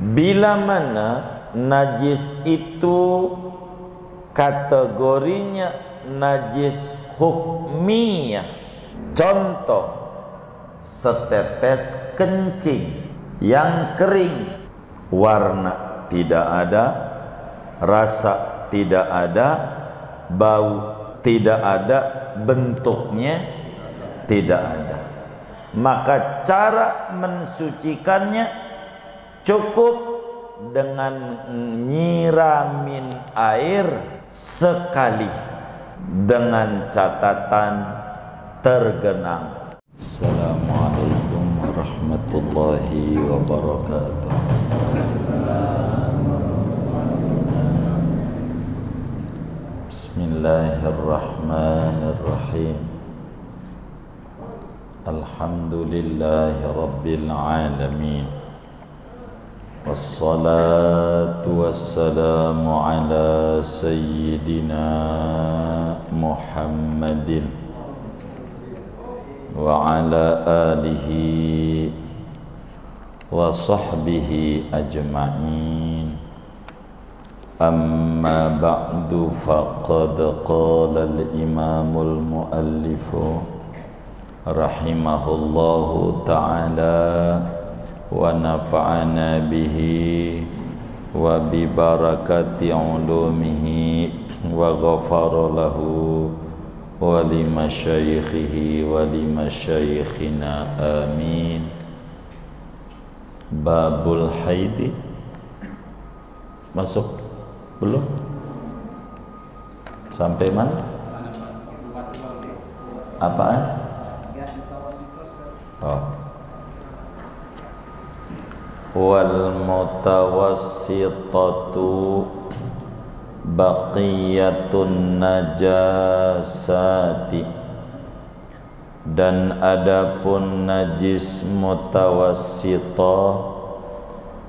Bila mana najis itu kategorinya najis hukmiyah, contoh setetes kencing yang kering, warna tidak ada, rasa tidak ada, bau tidak ada, bentuknya tidak ada, maka cara mensucikannya cukup dengan nyiramin air sekali dengan catatan tergenang. Assalamualaikum warahmatullahi wabarakatuh. Bismillahirrahmanirrahim. Alhamdulillahi rabbil alamin. Wassalatu wassalamu ala sayyidina Muhammadin wa ala alihi wa sahbihi ajma'in. Amma ba'du, faqad qala al-imamul muallifu rahimahullahu ta'ala wa nafa'ana bihi wa bi barakati ulumihi wa ghafara lahu wa li masyayikhihi wa li masyayikhina, amin. Babul haidi masuk belum? Sampai mana? Apaan? Oh. Wal mutawassitatu baqiyatun najasati, dan adapun najis mutawassitah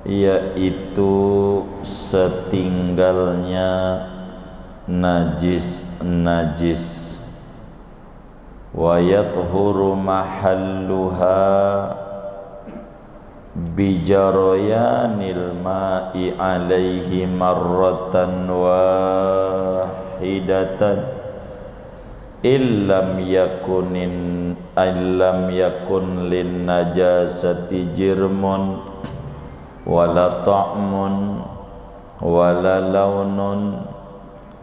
yaitu setinggalnya najis, wa yathuru mahalluha bijarayanil ma'i alaihi marratan wahidatan illam yakun lin najasati jirmun wala ta'mun wala launun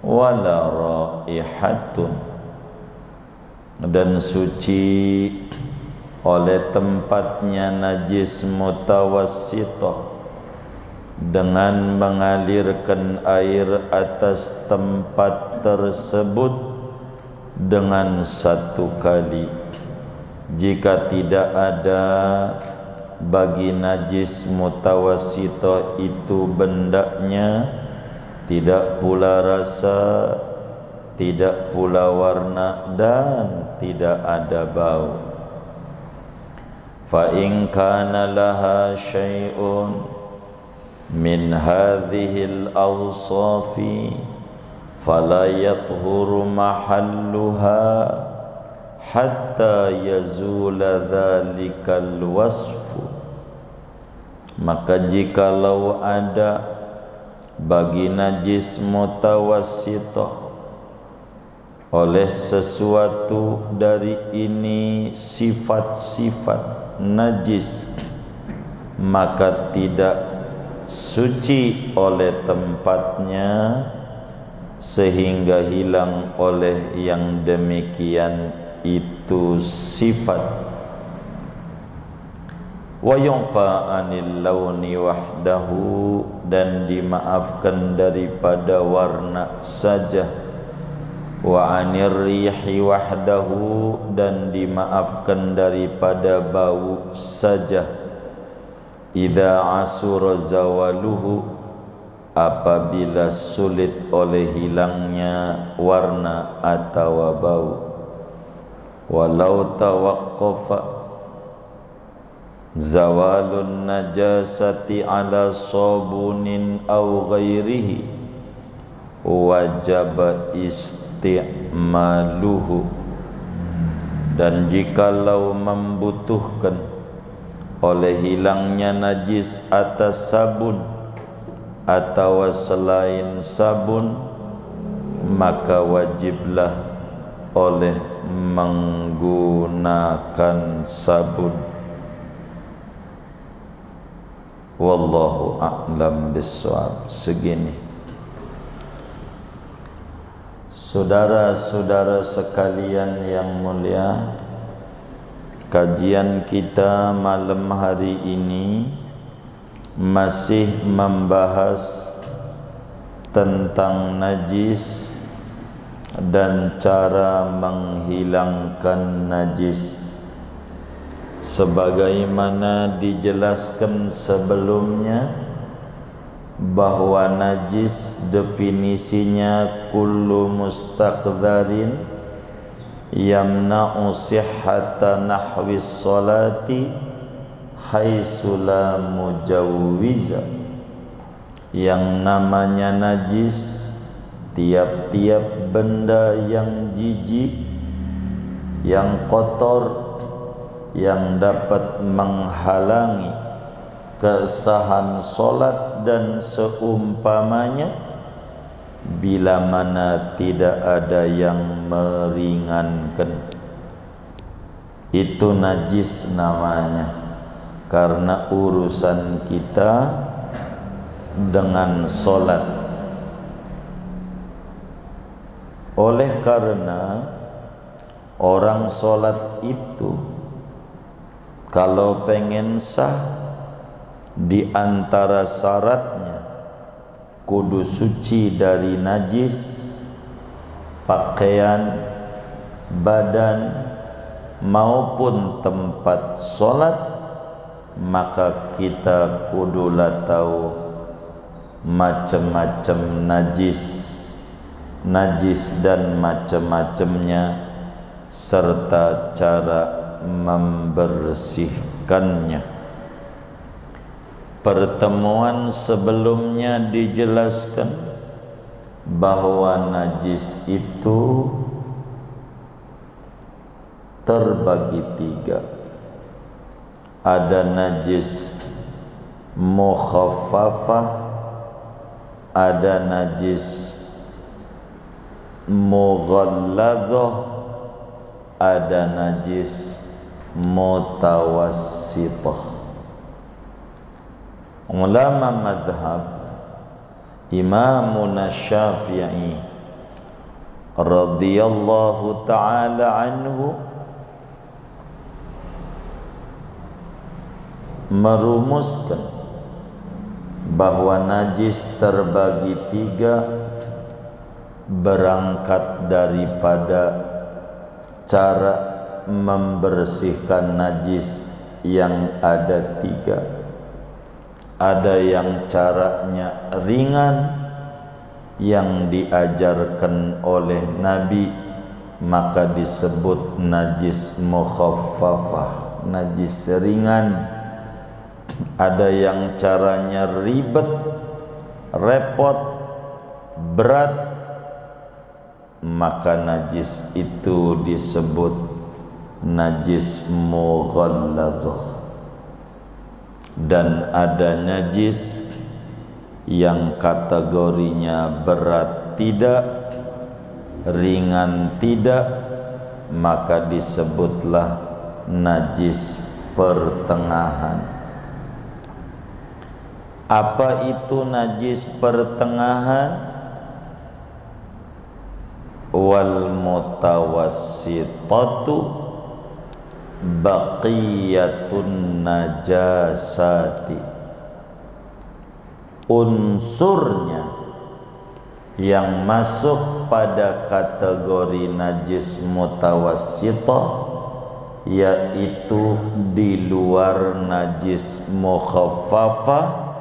wala raihatun, dan suci oleh tempatnya najis mutawassitah dengan mengalirkan air atas tempat tersebut dengan satu kali. Jika tidak ada bagi najis mutawassitah itu bendanya, tidak pula rasa, tidak pula warna, dan tidak ada bau. Fa in kana laha syai'un min hadhil awsafi fala yathuru mahalluha hatta yazula dhalikal wasfu. Maka jikalau ada bagi najis mutawassitah oleh sesuatu dari ini sifat-sifat najis, maka tidak suci oleh tempatnya sehingga hilang oleh yang demikian itu sifat. Wa yu'fa 'anil launi wahdahu, dan dimaafkan daripada warna saja. Wa 'anir rihi wahdahu, dan dimaafkan daripada bau saja. Idza asura zawaluhu, apabila sulit oleh hilangnya warna atau bau. Walau tawaqqafa zawalun najasati ala sabunin aw ghairihi wajaba isti'maluhu, dan jikalau membutuhkan oleh hilangnya najis atas sabun atau selain sabun, maka wajiblah oleh menggunakan sabun. Wallahu a'lam bishawab. Segini. Saudara-saudara sekalian yang mulia, kajian kita malam hari ini masih membahas tentang najis dan cara menghilangkan najis. Sebagaimana dijelaskan sebelumnya, bahwa najis definisinya kullu mustaqdharin yamna'u sihhata nahwis salati haitsu la mujawwiza. Yang namanya najis tiap-tiap benda yang jijik, yang kotor, yang dapat menghalangi kesahan solat dan seumpamanya, bila mana tidak ada yang meringankan, itu najis namanya. Karena urusan kita dengan solat. Oleh karena orang solat itu kalau pengen sah, di antara syaratnya kudu suci dari najis, pakaian, badan maupun tempat solat. Maka kita kudulah tahu macam-macam najis dan macam-macamnya, serta cara membersihkannya. Pertemuan sebelumnya dijelaskan bahwa najis itu terbagi tiga. Ada najis mukhaffafah, ada najis mughalladzah, ada najis mutawassithah. Ulama madhab Imam Syafi'i radhiyallahu ta'ala anhu merumuskan bahwa najis terbagi tiga, berangkat daripada cara membersihkan najis yang ada tiga. Ada yang caranya ringan, yang diajarkan oleh Nabi, maka disebut najis mukhaffafah, najis ringan. Ada yang caranya ribet, repot, berat, maka najis itu disebut najis mughalladzah. Dan ada najis yang kategorinya berat tidak, ringan tidak, maka disebutlah najis pertengahan. Apa itu najis pertengahan? Wal mutawassitatu baqiyatun najasati. Unsurnya yang masuk pada kategori najis mutawassithah, yaitu di luar najis mukhaffafah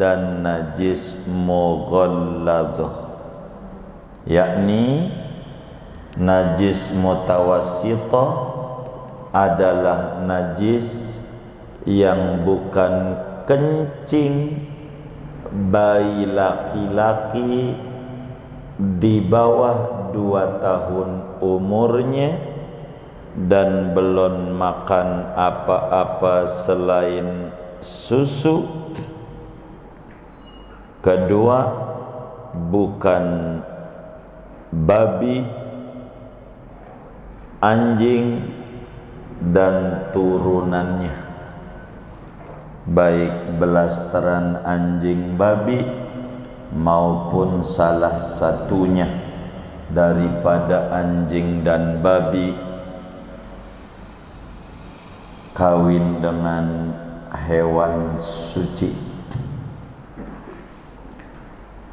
dan najis mughalladzah. Yakni najis mutawassithah adalah najis yang bukan kencing bayi laki-laki di bawah 2 tahun umurnya, dan belum makan apa-apa selain susu. Kedua, bukan babi, anjing dan turunannya, baik belasteran anjing babi maupun salah satunya daripada anjing dan babi kawin dengan hewan suci.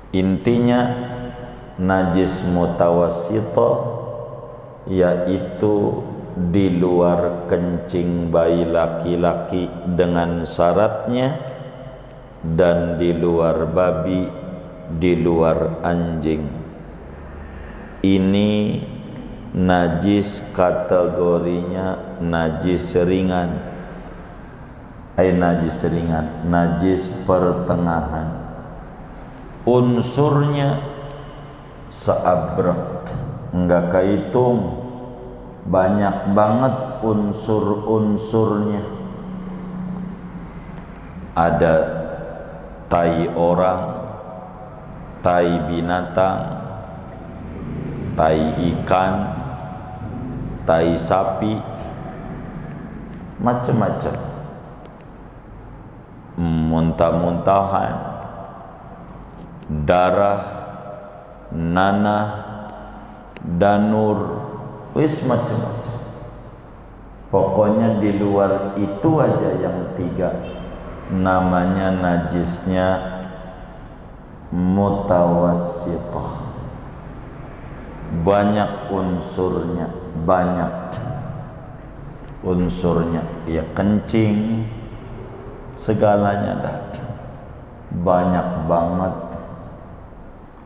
Intinya najis mutawassithah yaitu di luar kencing bayi laki-laki dengan syaratnya, dan di luar babi, di luar anjing. Ini najis kategorinya najis ringan. Najis ringan, najis pertengahan. Unsurnya seabrek, enggak kehitung, banyak banget unsur-unsurnya. Ada tai orang, tai binatang, tai ikan, tai sapi, macam-macam. Muntah-muntahan, darah, nanah, danur, wis macam-macam. Pokoknya di luar itu aja yang tiga, namanya najisnya mutawassithah. Banyak unsurnya, banyak unsurnya, ya kencing, segalanya dah. Banyak banget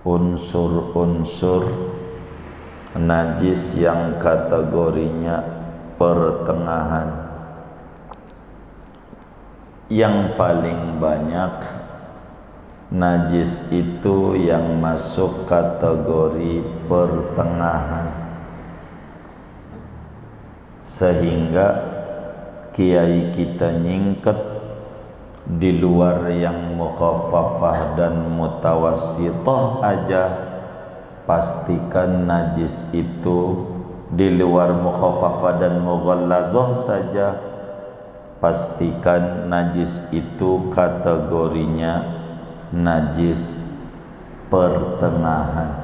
unsur-unsur najis yang kategorinya pertengahan. Yang paling banyak najis itu yang masuk kategori pertengahan, sehingga kiai kita nyingket di luar yang mukhaffafah dan mutawassithah aja, pastikan najis itu di luar mukhaffafah dan mughalladzah saja, pastikan najis itu kategorinya najis pertengahan,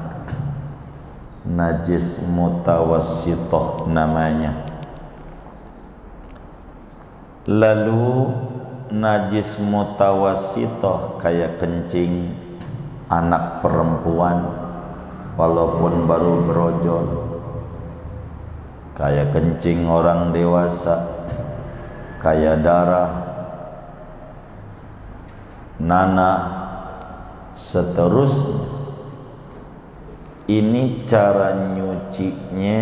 najis mutawassithah namanya. Lalu najis mutawassithah kayak kencing anak perempuan walaupun baru berojol, kayak kencing orang dewasa, kayak darah, nanah, seterusnya. Ini cara nyucinya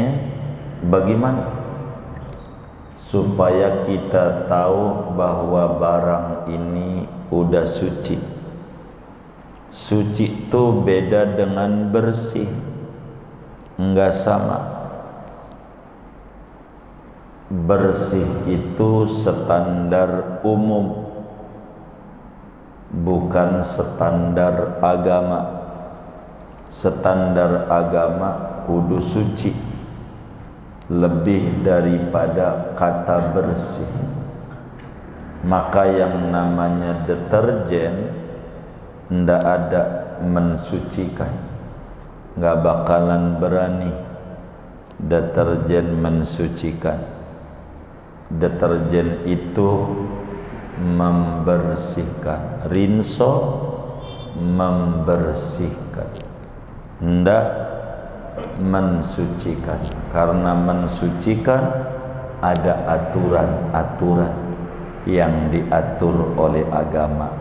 bagaimana? Supaya kita tahu bahwa barang ini udah suci. Suci itu beda dengan bersih, enggak sama. Bersih itu standar umum, bukan standar agama. Standar agama kudu suci, lebih daripada kata bersih. Maka yang namanya deterjen ndak ada mensucikan, nggak bakalan berani deterjen mensucikan. Deterjen itu membersihkan, rinso membersihkan, ndak mensucikan. Karena mensucikan ada aturan-aturan yang diatur oleh agama.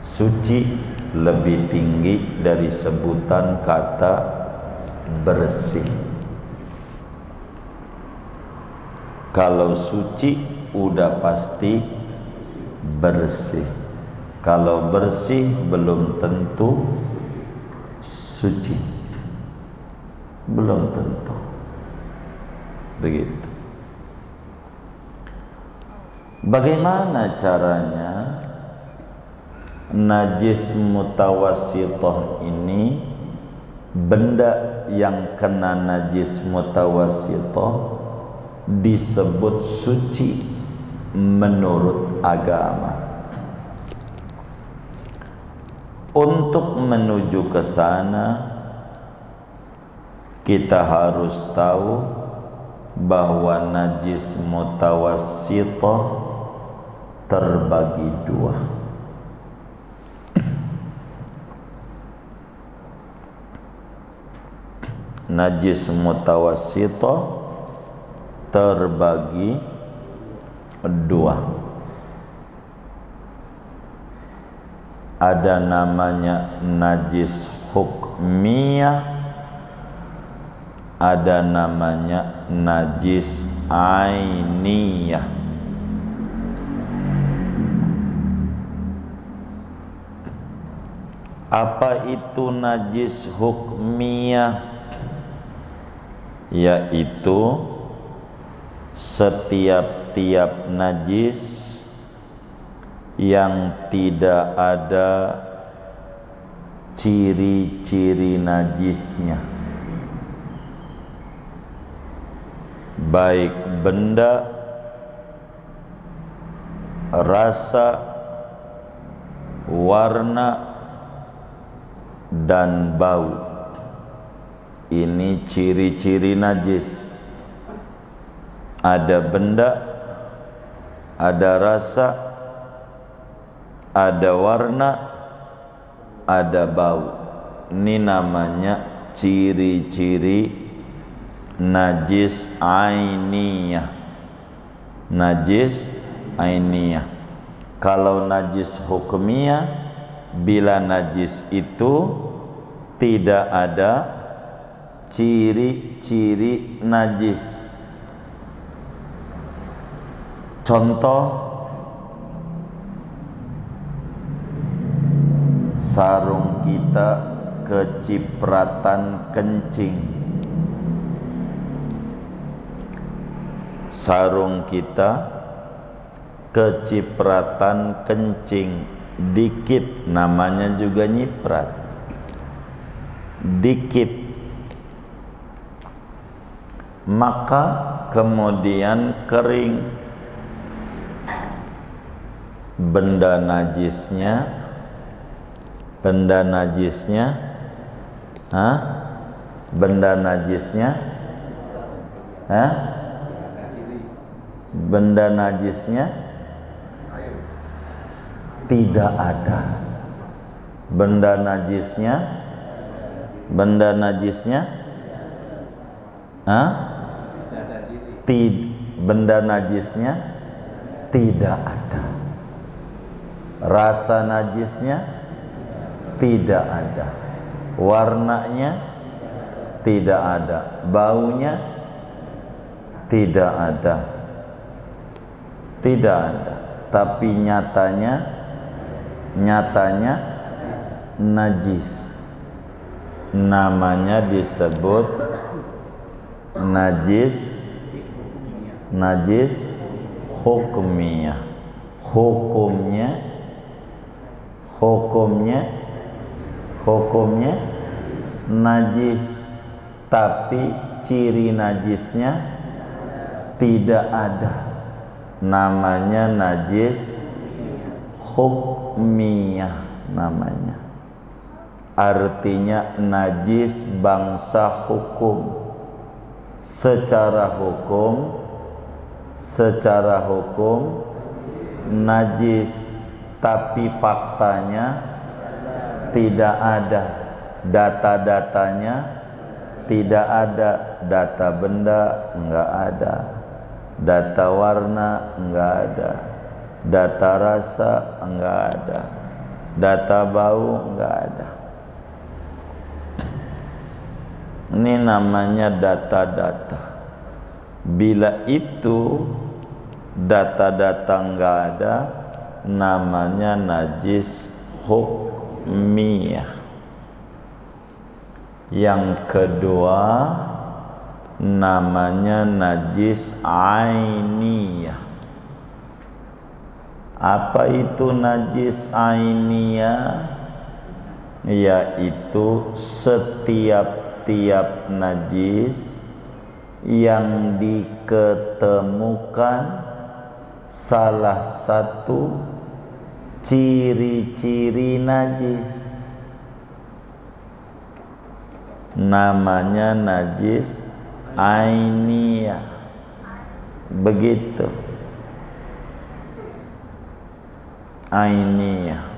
Suci lebih tinggi dari sebutan kata bersih. Kalau suci udah pasti bersih. Kalau bersih belum tentu suci, belum tentu. Begitu. Bagaimana caranya najis mutawassithah ini, benda yang kena najis mutawassithah disebut suci menurut agama? Untuk menuju ke sana, kita harus tahu bahwa najis mutawassithah terbagi dua. Najis mutawassithah terbagi dua. Ada namanya najis hukmiyah, ada namanya najis ainiyah. Apa itu najis hukmiyah? Yaitu setiap najis yang tidak ada ciri-ciri najisnya, baik benda, rasa, warna, dan bau. Ini ciri-ciri najis. Ada benda, ada rasa, ada warna, ada bau. Ini namanya ciri-ciri najis ainiyah. Najis ainiyah. Kalau najis hukmiyah, bila najis itu tidak ada ciri-ciri najis. Contoh, sarung kita kecipratan kencing. Sarung kita kecipratan kencing dikit, namanya juga nyiprat. Dikit. Maka kemudian kering. Benda najisnya, benda najisnya, benda najisnya, benda najisnya tidak ada. Benda najisnya, benda najisnya, benda najisnya tidak ada. Rasa najisnya tidak ada. Warnanya tidak ada. Baunya tidak ada. Tidak ada. Tapi nyatanya najis. Namanya disebut najis hukmiyah. Hukumnya najis, tapi ciri najisnya tidak ada. Namanya najis hukmiyah namanya. Artinya najis bangsa hukum. Secara hukum najis, tapi faktanya tidak ada. Data-datanya tidak ada. Data benda enggak ada. Data warna enggak ada. Data rasa enggak ada. Data bau enggak ada. Ini namanya data-data. Bila itu data-data enggak ada, namanya najis hukmiyah. Yang kedua namanya najis ainiyah. Apa itu najis ainiyah? Yaitu setiap-tiap najis yang diketemukan salah satu ciri-ciri najis, namanya najis ainiyah. Begitu, ainiyah.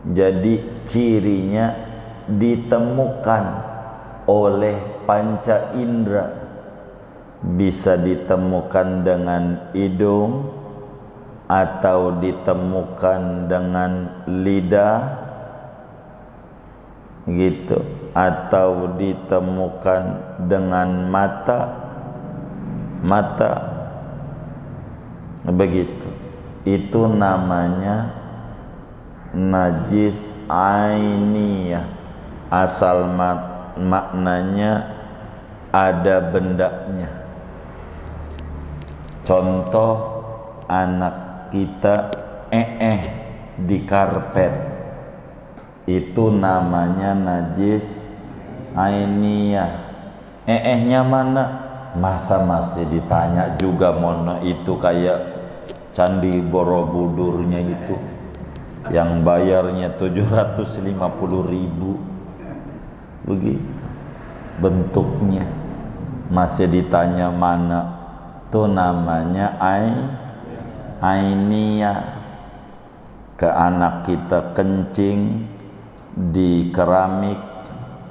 Jadi cirinya ditemukan oleh panca indera, bisa ditemukan dengan hidung atau ditemukan dengan lidah gitu, atau ditemukan dengan mata begitu. Itu namanya najis ainiyah. Asal maknanya ada bendanya. Contoh, anak kita di karpet, itu namanya najis ainiyah. Nya mana? Masa masih ditanya juga, mono itu kayak Candi Borobudurnya itu yang bayarnya 750.000, begitu bentuknya, masih ditanya mana. Itu namanya ainiyah. Ke anak kita kencing di keramik,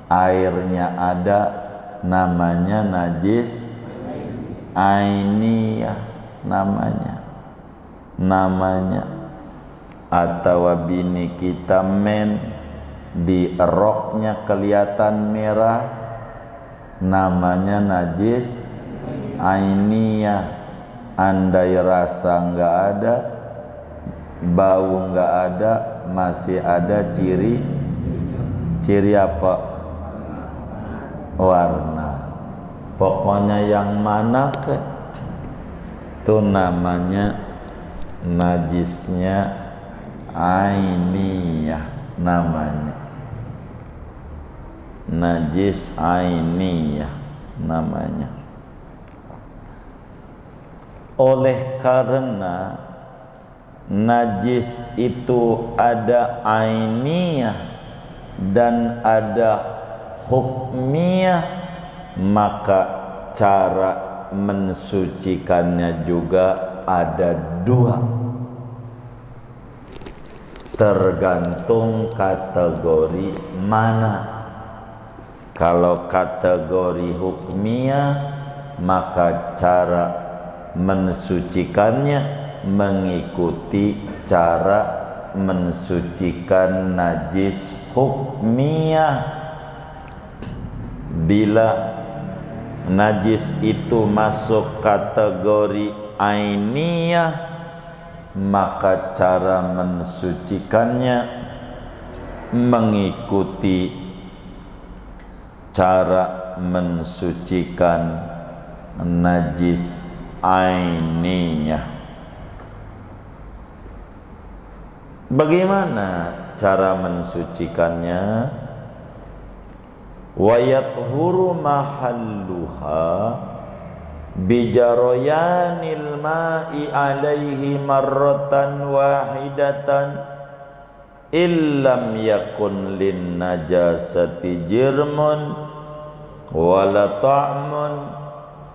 airnya ada, namanya najis ainiyah namanya. Atau bini kita di roknya kelihatan merah, namanya najis ainiyah. Andai rasa nggak ada, bau nggak ada, masih ada ciri apa? Warna. Pokoknya yang mana ke, itu namanya najisnya ainiyah, namanya najis ainiyah namanya. Oleh karena najis itu ada ainiyah dan ada hukmiyah, maka cara mensucikannya juga ada dua, tergantung kategori mana. Kalau kategori hukmiyah, maka cara mensucikannya mengikuti cara mensucikan najis hukmiyah. Bila najis itu masuk kategori ainiyah, maka cara mensucikannya mengikuti cara mensucikan najis ainiyah. Bagaimana cara mensucikannya? Wa yathuru mahalluha bijarayanil ma'i alaihi marratan wahidatan illam yakun lin najasati jirmun wala ta'mun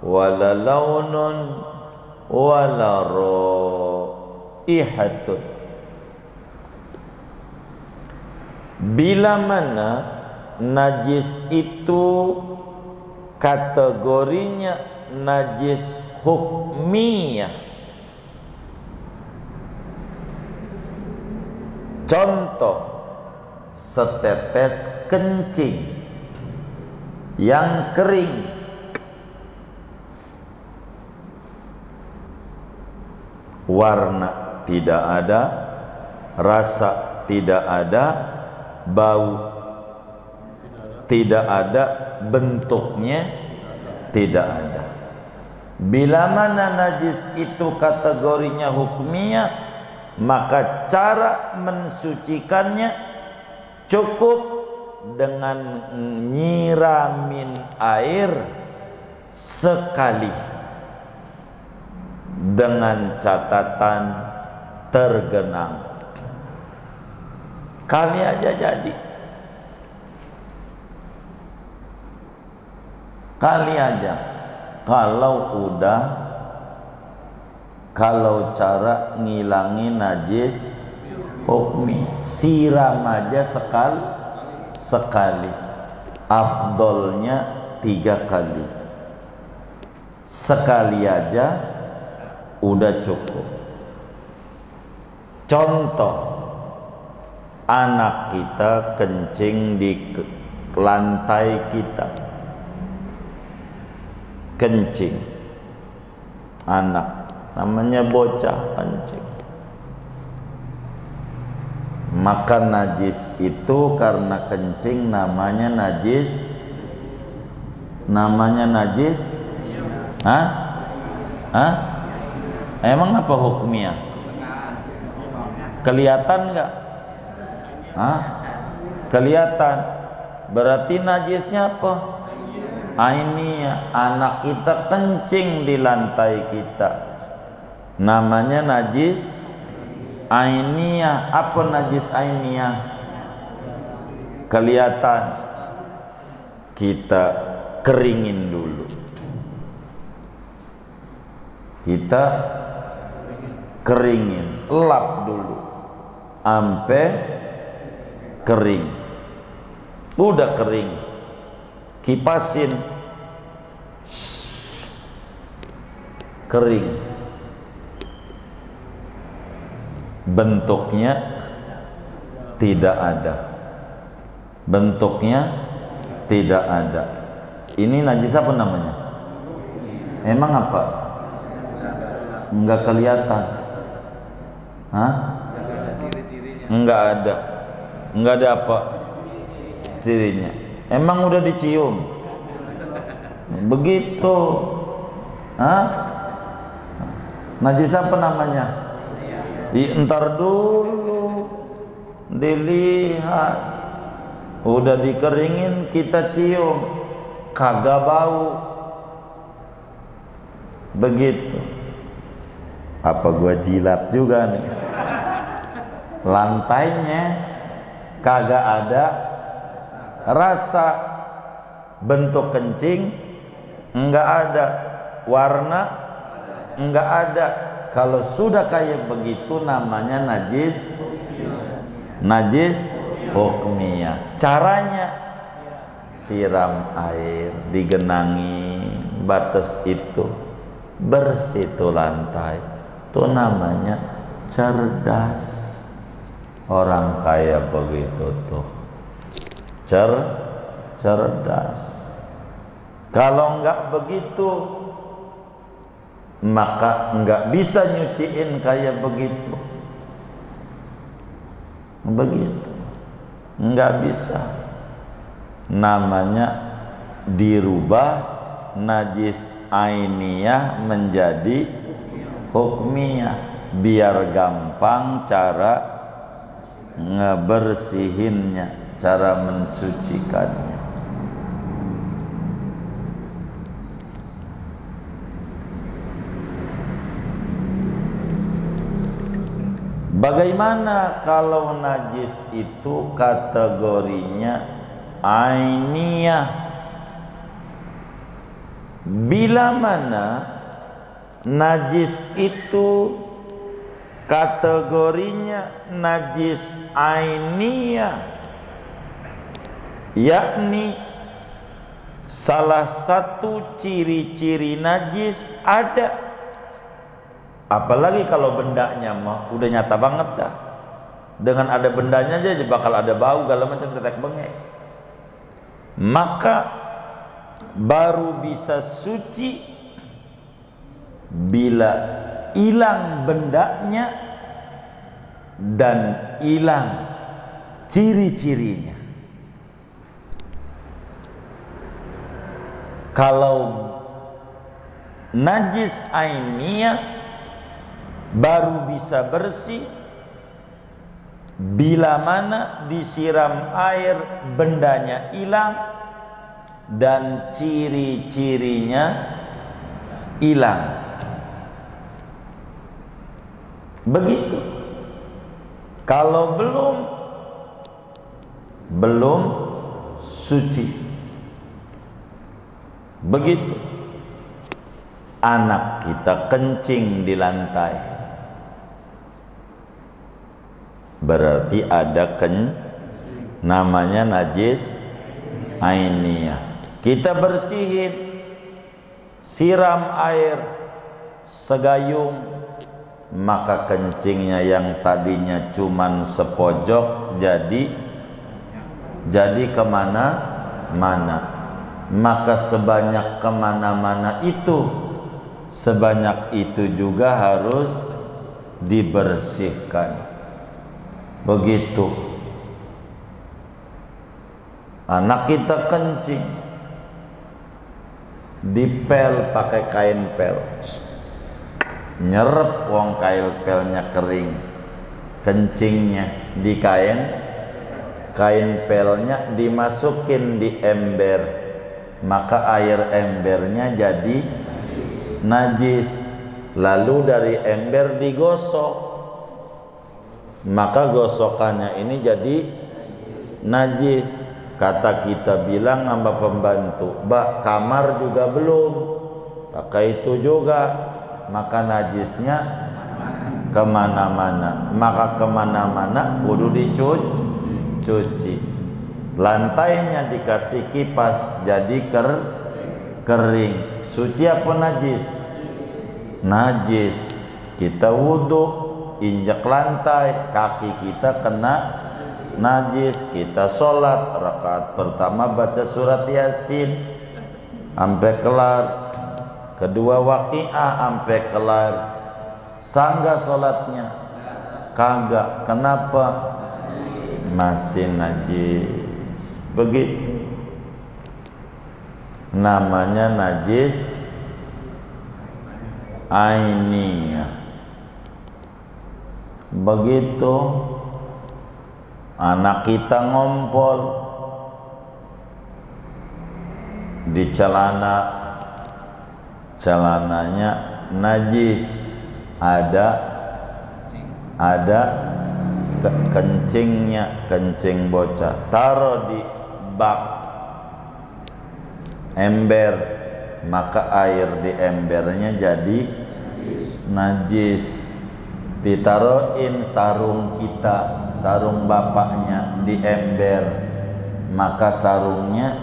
wala launun wala raihatun. Bila mana najis itu kategorinya najis hukmiyah, contoh setetes kencing yang kering, warna tidak ada, rasa tidak ada, bau tidak ada, bentuknya tidak ada. Bila mana najis itu kategorinya hukmiyah, maka cara mensucikannya cukup dengan nyiramin air sekali, dengan catatan tergenang. Kali aja jadi. Kali aja. Kalau cara ngilangin najis hukmi, siram aja sekali. Afdolnya 3 kali. Sekali aja udah cukup. Contoh, anak kita kencing di lantai kita. Kencing, anak namanya bocah kencing, maka najis itu karena kencing namanya najis. Emang apa hukumnya? Kelihatan nggak? Kelihatan. Berarti najisnya apa? Ainiyah. Anak kita kencing di lantai kita, namanya najis ainiyah. Apa najis ainiyah? Kelihatan. Kita keringin dulu. Kita keringin, lap dulu sampai kering. Udah kering, kipasin, kering. Bentuknya tidak ada. Ini najis apa namanya? Emang apa? Enggak kelihatan. Enggak ada apa cirinya. Emang udah dicium? Begitu. Najis apa namanya? Entar dulu dilihat. Udah dikeringin kita cium, kagak bau. Begitu. Apa gua jilat juga nih? Lantainya kagak ada rasa, bentuk kencing enggak ada, warna enggak ada. Kalau sudah kayak begitu namanya najis hukmiyah. Caranya siram air, digenangi batas itu, bersih tuh lantai. Itu namanya cerdas. Orang kaya begitu tuh, cerdas. Kalau enggak begitu, maka enggak bisa nyuciin kayak begitu. Enggak bisa. Namanya dirubah najis ainiyah menjadi hukmiyah, biar gampang cara ngebersihinnya, cara mensucikannya. Bagaimana kalau najis itu kategorinya ainiyah? Bila mana najis itu kategorinya najis ainiyah, yakni salah satu ciri-ciri najis ada. Apalagi kalau bendanya mah udah nyata banget dah. Dengan ada bendanya aja bakal ada bau segala macam tetek bengek. Maka baru bisa suci bila hilang bendanya dan hilang ciri-cirinya. Kalau najis ainiyah baru bisa bersih bila mana disiram air bendanya hilang dan ciri-cirinya hilang. Begitu. Kalau belum suci. Begitu. Anak kita kencing di lantai, berarti ada namanya najis ainiyah. Kita bersihin, siram air segayung, maka kencingnya yang tadinya cuman sepojok jadi kemana-mana. Maka sebanyak kemana-mana itu, sebanyak itu juga harus dibersihkan. Begitu. Anak kita kencing, dipel pakai kain pel, nyerep wong kain pelnya kering, kencingnya di kain pelnya dimasukin di ember, maka air embernya jadi najis. Lalu dari ember digosok, maka gosokannya ini jadi najis. Kata kita bilang sama pembantu, "Mbak, kamar juga belum pakai itu juga," maka najisnya kemana-mana. Maka kemana-mana kudu dicuci. Lantainya dikasih kipas jadi kering. Suci apa najis? Najis. Kita wudhu, injak lantai, kaki kita kena najis. Kita sholat, rakaat pertama baca surat Yasin sampai kelar, kedua waqiah sampai kelar. Sangga sholatnya? Kagak. Kenapa? Masih najis. Begitu. Namanya najis ainiyah. Begitu. Anak kita ngompol di celananya najis, ada kencingnya, kencing bocah, taruh di bak ember, maka air di embernya jadi najis. Ditaruhin sarung kita, sarung bapaknya di ember, maka sarungnya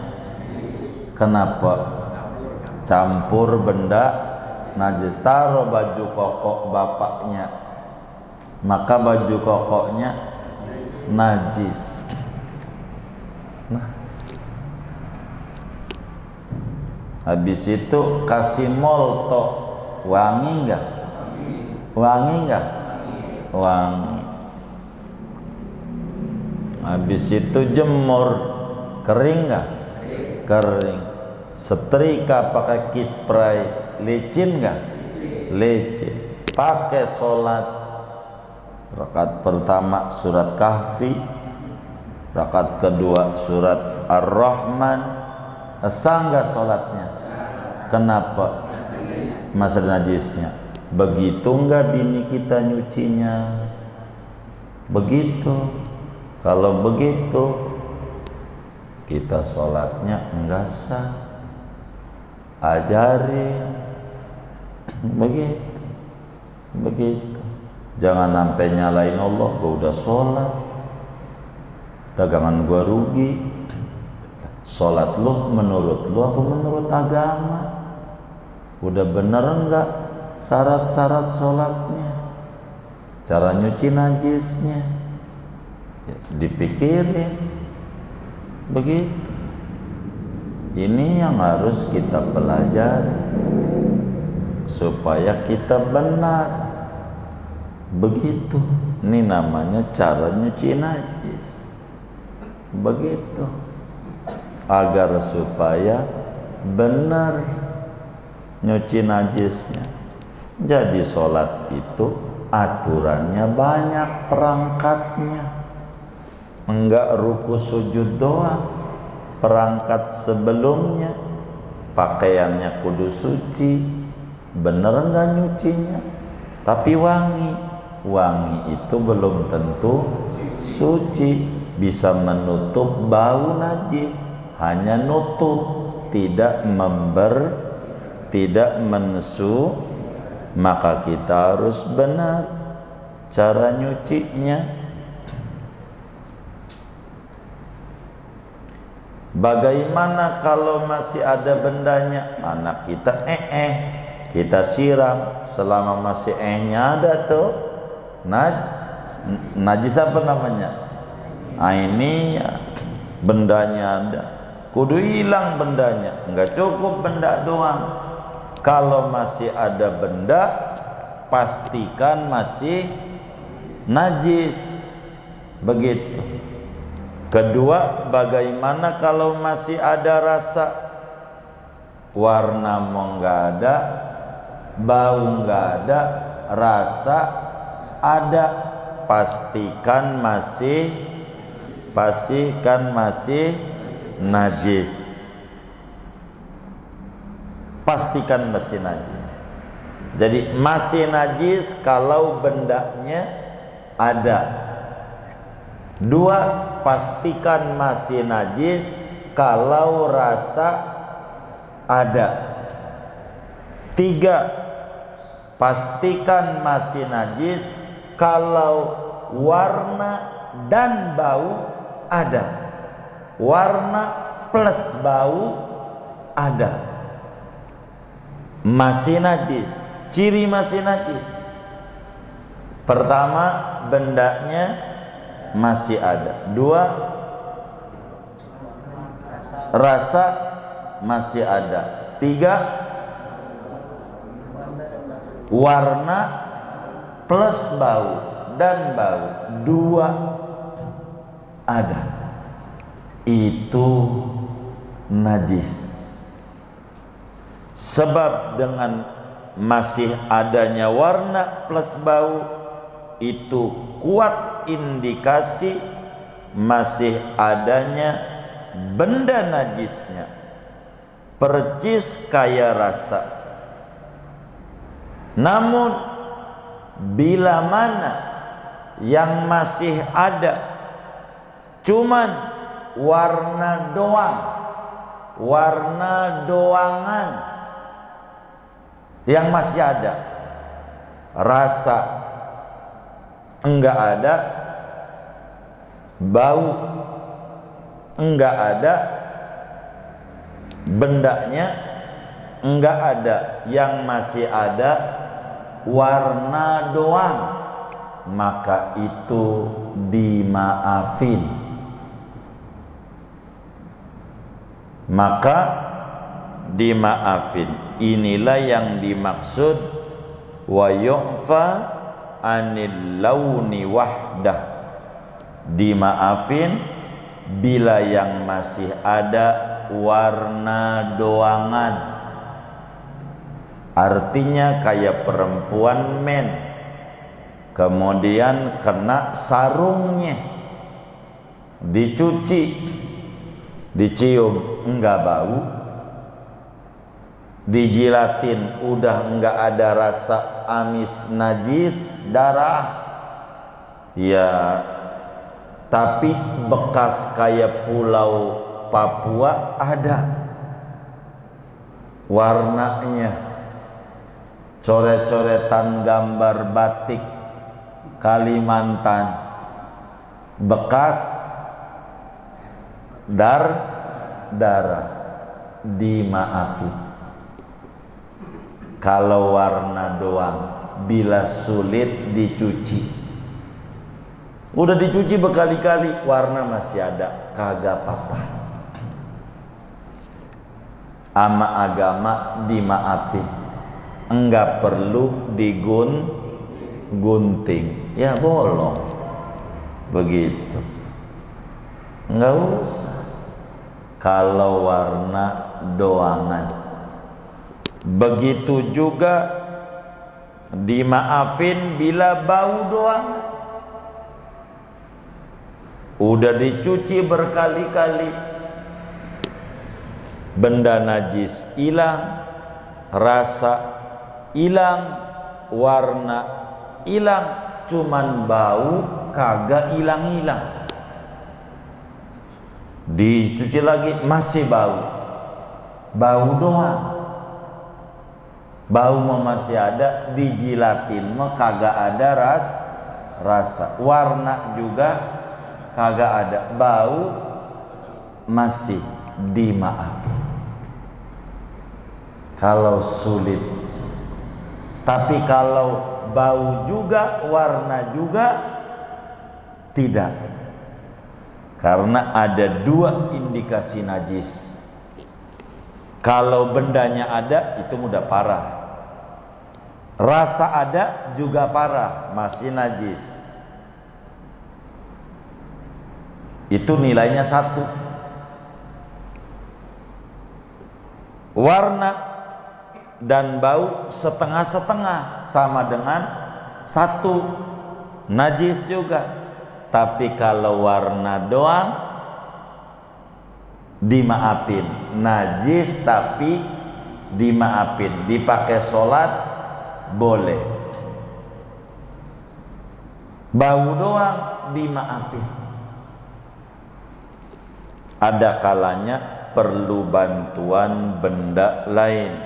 kenapa? Campur benda najis. Taruh baju koko bapaknya, maka baju kokonya najis. Habis itu kasih molto, wangi enggak? Wangi enggak? Wangi. Habis itu jemur, kering enggak? Kering. Setrika pakai kispray, licin enggak? Licin. Pakai sholat, rakaat pertama surat Kahfi, rakaat kedua surat Ar-Rahman, sah enggak sholatnya? Kenapa? Masa najisnya. Begitu enggak bini kita nyucinya? Begitu. Kalau begitu kita sholatnya enggak sah. Ajarin. Begitu. Jangan sampai nyalain Allah, gua udah sholat, dagangan gua rugi. Sholat lu menurut lu apa menurut agama? Udah bener enggak syarat-syarat sholatnya, cara nyuci najisnya? Ya, dipikirin. Begitu. Ini yang harus kita pelajari supaya kita benar. Begitu. Ini namanya cara nyuci najis. Begitu. Agar supaya benar. nyuci najisnya. Jadi sholat itu aturannya banyak, perangkatnya. Enggak ruku sujud doang, perangkat sebelumnya, pakaiannya kudu suci, bener enggak nyucinya, tapi wangi itu belum tentu suci, bisa menutup bau najis, hanya nutup, tidak menesu. Maka kita harus benar cara nyucinya. Bagaimana kalau masih ada bendanya? Anak kita kita siram, selama masih nya ada tuh najis apa namanya? Ini bendanya ada, kudu hilang bendanya, enggak cukup benda doang. Kalau masih ada benda, pastikan masih najis. Begitu. Kedua, bagaimana kalau masih ada rasa? Warna mau nggak ada, bau nggak ada, rasa ada, pastikan masih najis. Pastikan masih najis. Jadi masih najis kalau bendanya ada. Dua, pastikan masih najis kalau rasa ada. Tiga, pastikan masih najis kalau warna dan bau ada. Warna plus bau ada. Masih najis. Ciri masih najis: pertama, bendanya masih ada. Dua, rasa masih ada. Tiga, warna plus bau dan bau dua ada. Itu najis. Sebab dengan masih adanya warna plus bau itu kuat indikasi masih adanya benda najisnya, percis kayak rasa. Namun bila mana yang masih ada cuman warna doang, warna doangan yang masih ada, rasa enggak ada, bau enggak ada, bendanya enggak ada, yang masih ada warna doang, maka itu dimaafin. Maka dimaafin. Inilah yang dimaksud wa yu'fa anil launi wahdah. Dimaafin bila yang masih ada warna doangan. Artinya kayak perempuan men, kemudian kena sarungnya, dicuci, dicium enggak bau, dijilatin udah enggak ada rasa amis najis darah ya, tapi bekas kayak pulau Papua ada, warnanya coret-coretan gambar batik Kalimantan, bekas darah, dimaafin. Kalau warna doang, bila sulit dicuci, udah dicuci berkali-kali, warna masih ada, kagak apa-apa. Ama agama dimaafin, enggak perlu digunting, ya bolong, begitu. Enggak usah kalau warna doangan. Begitu juga dimaafin bila bau doang. Udah dicuci berkali-kali, benda najis hilang, rasa hilang, warna hilang, cuman bau kagak hilang-hilang. Dicuci lagi masih bau, bau doang. Bau masih ada, dijilatin mah kagak ada rasa, warna juga kagak ada, bau masih dimaafin. Kalau sulit, tapi kalau bau juga, warna juga tidak, karena ada dua indikasi najis. Kalau bendanya ada, itu mudah parah. Rasa ada juga parah, masih najis. Itu nilainya 1. Warna dan bau setengah-setengah, sama dengan 1, najis juga. Tapi kalau warna doang dimaafin, najis tapi dimaafin, dipakai sholat boleh. Bau doang dimaafin. Ada kalanya perlu bantuan benda lain.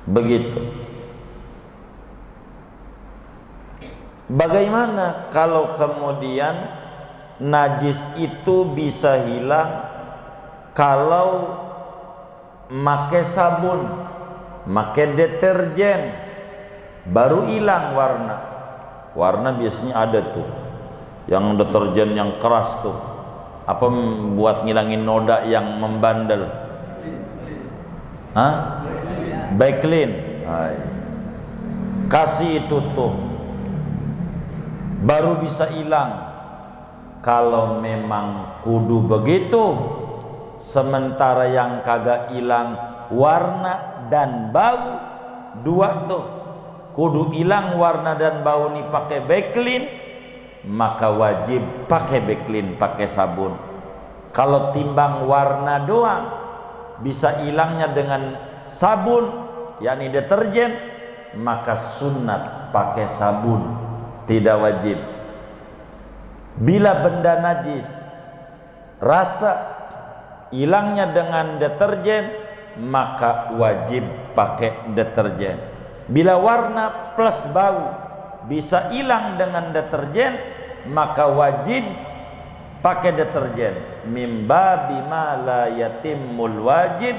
Begitu. Bagaimana kalau kemudian najis itu bisa hilang kalau make sabun, make deterjen, baru hilang warna. Warna biasanya ada tuh, yang deterjen yang keras tuh, apa buat ngilangin noda yang membandel? Hah? Baiklin. Kasih itu tuh, baru bisa hilang. Kalau memang kudu begitu, sementara yang kagak hilang warna dan bau, dua tuh, kudu hilang warna dan bau nih pakai baiklin, maka wajib pakai baiklin, pakai sabun. Kalau timbang warna doang bisa hilangnya dengan sabun, yakni deterjen, maka sunat pakai sabun, tidak wajib. Bila benda najis rasa hilangnya dengan deterjen, maka wajib pakai deterjen. Bila warna plus bau bisa hilang dengan deterjen, maka wajib pakai deterjen. Mimba bima la yatimmul wajib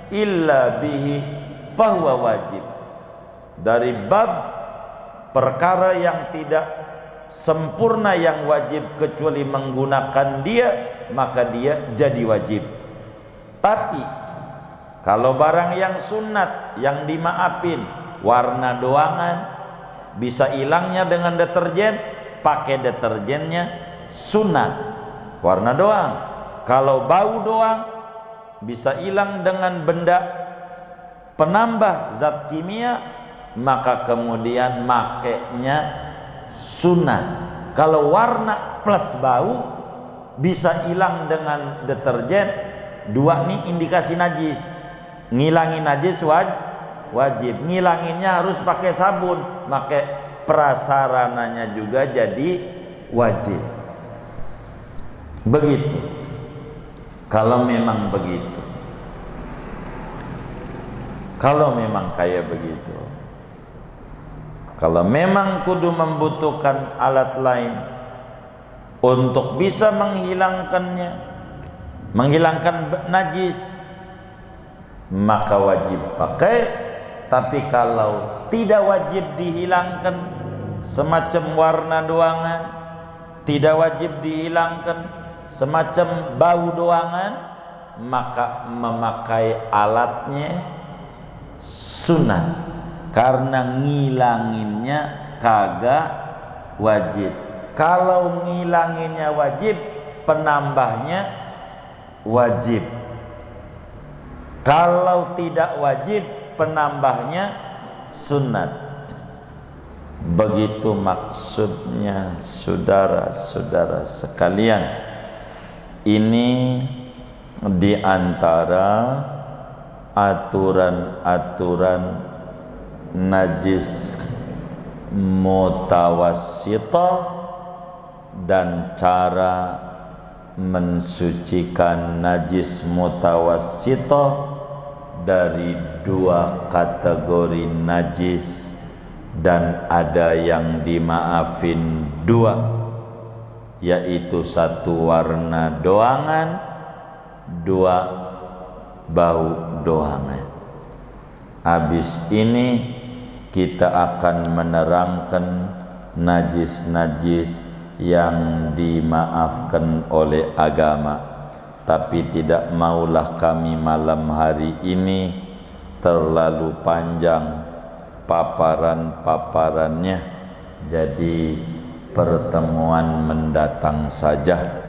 illa bihi fahuwa wajib. Dari bab perkara yang tidak sempurna yang wajib kecuali menggunakan dia, maka dia jadi wajib. Tapi kalau barang yang sunat, yang dimaafin, warna doangan, bisa hilangnya dengan deterjen, pakai deterjennya, sunat warna doang. Kalau bau doang bisa hilang dengan benda penambah zat kimia, maka kemudian makainya sunat. Kalau warna plus bau bisa hilang dengan deterjen, dua nih indikasi najis. Ngilangin najis wajib, ngilanginnya harus pakai sabun, pakai prasarananya juga jadi wajib. Begitu. Kalau memang begitu, kalau memang kayak begitu, kalau memang kudu membutuhkan alat lain untuk bisa menghilangkannya, menghilangkan najis, maka wajib pakai. Tapi kalau tidak wajib dihilangkan, semacam warna doangan, tidak wajib dihilangkan, semacam bau doangan, maka memakai alatnya sunat, karena ngilanginnya kagak wajib. Kalau ngilanginnya wajib, penambahnya wajib. Kalau tidak wajib, penambahnya sunat. Begitu maksudnya saudara-saudara sekalian. Ini di antara aturan-aturan najis mutawassithah dan cara mensucikan najis mutawassithah dari dua kategori najis, dan ada yang dimaafin dua, yaitu satu warna doangan, dua bau doangan. Habis ini kita akan menerangkan najis-najis yang dimaafkan oleh agama. Tapi tidak maulah kami malam hari ini terlalu panjang paparan-paparannya. Jadi pertemuan mendatang saja.